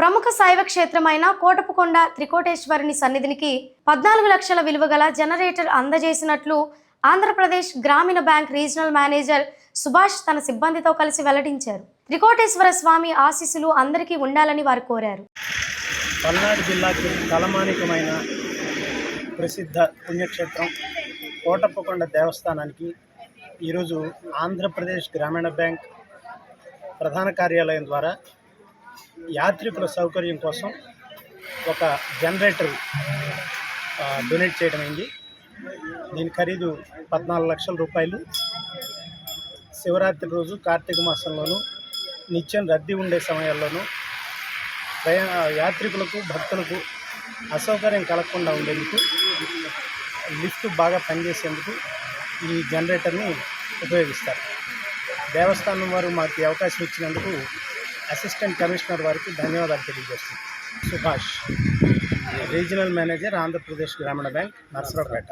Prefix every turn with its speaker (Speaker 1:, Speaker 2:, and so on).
Speaker 1: ప్రముఖ శైవ క్షేత్రమైన కోటపుకొండ త్రికోటేశ్వరుని సన్నిధికి 14 లక్షల విలువ గల జనరేటర్ అందజేసినట్లు ఆంధ్రప్రదేశ్ గ్రామీణ బ్యాంక్ రీజనల్ మేనేజర్ సుభాష్ తన సిబ్బందితో కలిసి వెల్లడించారు. త్రికోటేశ్వర స్వామి ఆశీస్సులు అందరికీ ఉండాలని వారు కోరారు.
Speaker 2: పల్నాడు జిల్లాకి తలమానికమైన ప్రసిద్ధ పుణ్యక్షేత్రం కోటపుకొండ దేవస్థానానికి ఈరోజు ఆంధ్రప్రదేశ్ గ్రామీణ బ్యాంక్ ప్రధాన కార్యాలయం ద్వారా యాత్రికుల సౌకర్యం కోసం ఒక జనరేటర్ డొనేట్ చేయడం అయింది. దీని ఖరీదు 14 లక్షల రూపాయలు. శివరాత్రి రోజు కార్తీక మాసంలోనూ నిత్యం రద్దీ ఉండే సమయాల్లోనూ యాత్రికులకు భక్తులకు అసౌకర్యం కలగకుండా ఉండేందుకు లిఫ్ట్ బాగా పనిచేసేందుకు ఈ జనరేటర్ని ఉపయోగిస్తారు. దేవస్థానం వారు మాకు అవకాశం ఇచ్చినందుకు అసిస్టెంట్ కమిషనర్ వారికి ధన్యవాదాలు తెలియజేస్తుంది. సుభాష్, రీజనల్ మేనేజర్, ఆంధ్రప్రదేశ్ గ్రామీణ బ్యాంక్, నర్సరావుపేట.